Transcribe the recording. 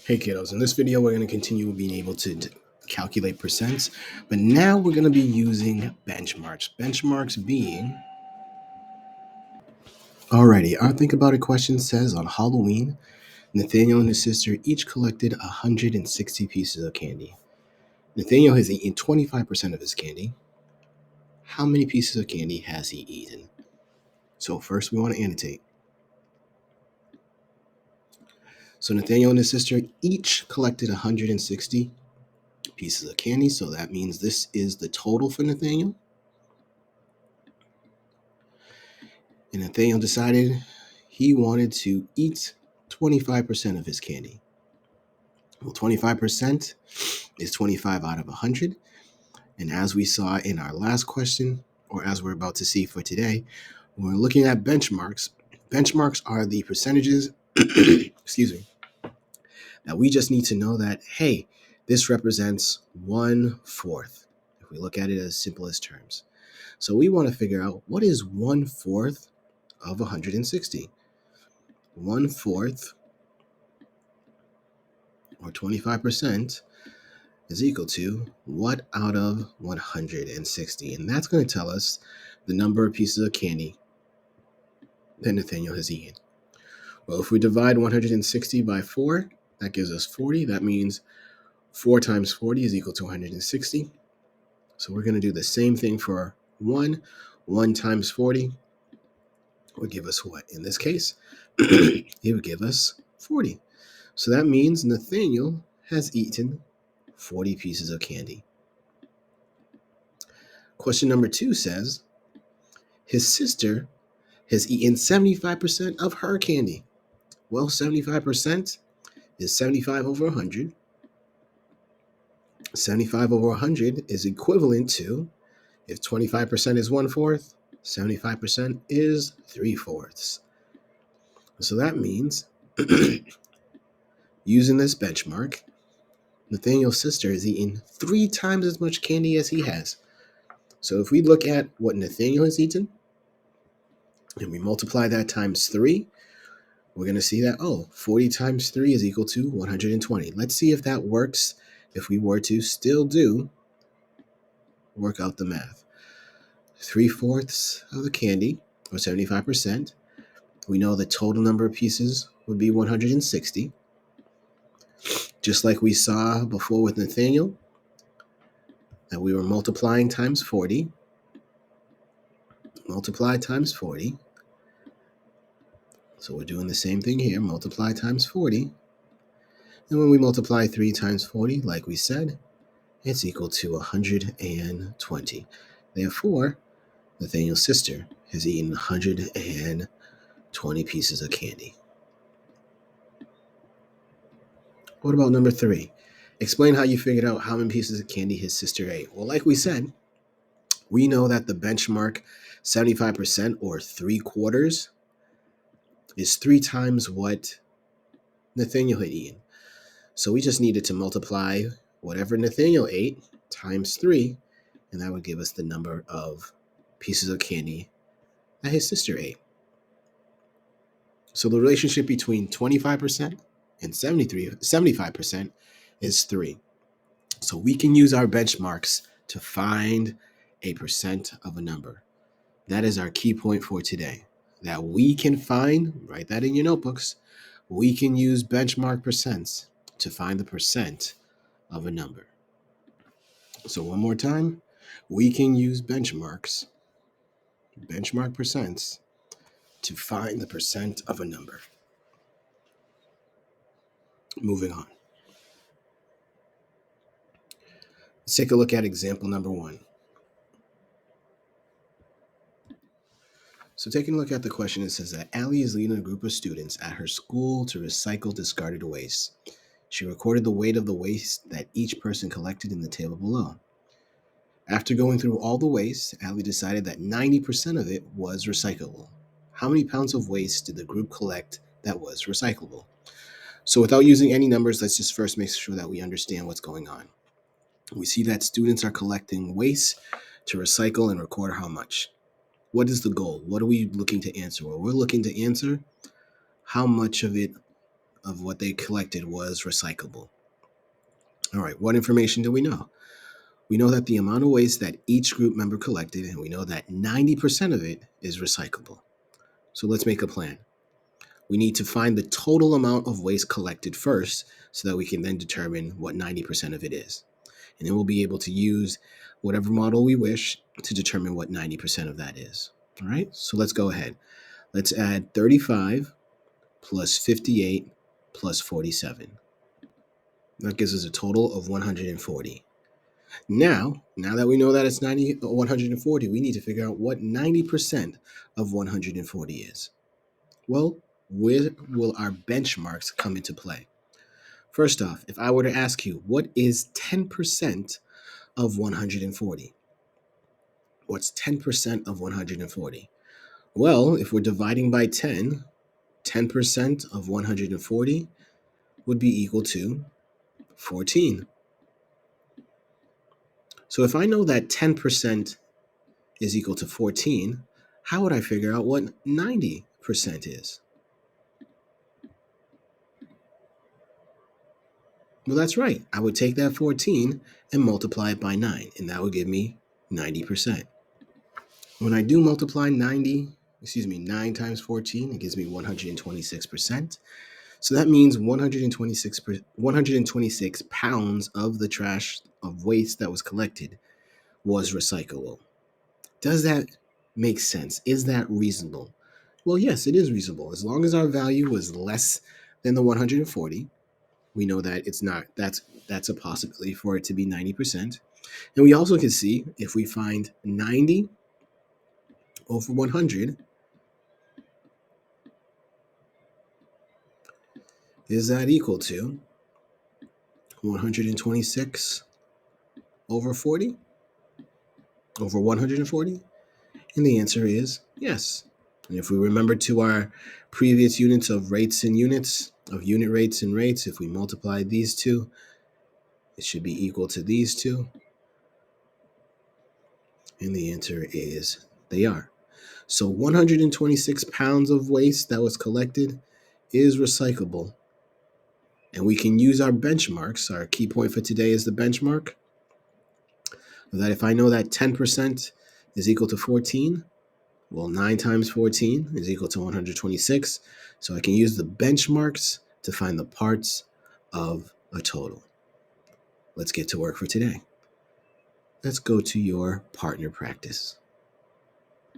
Hey kiddos, in this video we're going to continue being able to calculate percents, but now we're going to be using benchmarks. Benchmarks being, alrighty, our Think About It question says on Halloween, Nathaniel and his sister each collected 160 pieces of candy. Nathaniel has eaten 25% of his candy. How many pieces of candy has he eaten? So first we want to annotate. So Nathaniel and his sister each collected 160 pieces of candy, so that means this is the total for Nathaniel. And Nathaniel decided he wanted to eat 25% of his candy. Well, 25% is 25 out of 100. And as we saw in our last question, or as we're about to see for today, when we're looking at benchmarks. Benchmarks are the percentages, excuse me, that we just need to know that, hey, this represents 1/4, if we look at it as simplest terms. So we want to figure out what is 1/4 of 160. 1/4 or 25% is equal to what out of 160? And that's going to tell us the number of pieces of candy that Nathaniel has eaten. Well, if we divide 160 by 4, that gives us 40. That means 4 times 40 is equal to 160. So we're going to do the same thing for 1. 1 times 40 would give us what? In this case, it would give us 40. So that means Nathaniel has eaten 40 pieces of candy. Question number 2 says, his sister has eaten 75% of her candy. Well, 75% is 75 over 100. 75 over 100 is equivalent to, if 25% is 1/4, 75% is 3/4. So that means, using this benchmark, Nathaniel's sister has eaten 3 times as much candy as he has. So if we look at what Nathaniel has eaten, and we multiply that times 3, we're going to see that, 40 times 3 is equal to 120. Let's see if that works if we were to still work out the math. 3/4 of the candy, or 75%. We know the total number of pieces would be 160. Just like we saw before with Nathaniel, that we were multiplying times 40. Multiply times 40. So we're doing the same thing here, multiply times 40. And when we multiply 3 times 40, like we said, it's equal to 120. Therefore, Nathaniel's sister has eaten 120 pieces of candy. What about number 3? Explain how you figured out how many pieces of candy his sister ate. Well, like we said, we know that the benchmark 75% or 3/4 is 3 times what Nathaniel had eaten. So we just needed to multiply whatever Nathaniel ate times 3, and that would give us the number of pieces of candy that his sister ate. So the relationship between 25% and 75% is 3. So we can use our benchmarks to find a percent of a number. That is our key point for today. That we can find, write that in your notebooks, we can use benchmark percents to find the percent of a number. So one more time, we can use benchmark percents, to find the percent of a number. Moving on. Let's take a look at example number 1. So taking a look at the question, it says that Allie is leading a group of students at her school to recycle discarded waste. She recorded the weight of the waste that each person collected in the table below. After going through all the waste, Allie decided that 90% of it was recyclable. How many pounds of waste did the group collect that was recyclable? So without using any numbers, let's just first make sure that we understand what's going on. We see that students are collecting waste to recycle and record how much. What is the goal? What are we looking to answer? Well, we're looking to answer how much of it of what they collected was recyclable. All right, what information do we know? We know that the amount of waste that each group member collected, and we know that 90% of it is recyclable. So let's make a plan. We need to find the total amount of waste collected first so that we can then determine what 90% of it is. And then we'll be able to use whatever model we wish to determine what 90% of that is. All right, so let's go ahead. Let's add 35 plus 58 plus 47. That gives us a total of 140. Now that we know that it's 140, we need to figure out what 90% of 140 is. Well, where will our benchmarks come into play? First off, if I were to ask you, what is 10% of 140? What's 10% of 140? Well, if we're dividing by 10, 10% of 140 would be equal to 14. So if I know that 10% is equal to 14, how would I figure out what 90% is? Well, that's right. I would take that 14 and multiply it by 9, and that would give me 90%. When I do multiply 9 times 14, it gives me 126%. So that means 126 pounds of the trash of waste that was collected was recyclable. Does that make sense? Is that reasonable? Well, yes, it is reasonable. As long as our value was less than the 140, we know that it's not. That's a possibility for it to be 90%. And we also can see if we find 90 over 100, is that equal to 126 over 40? Over 140? And the answer is yes. And if we remember to our previous units of rates and units, of unit rates and rates, if we multiply these two, it should be equal to these two. And the answer is they are. So 126 pounds of waste that was collected is recyclable. And we can use our benchmarks. Our key point for today is the benchmark. That if I know that 10% is equal to 14, well, 9 times 14 is equal to 126. So I can use the benchmarks to find the parts of a total. Let's get to work for today. Let's go to your partner practice.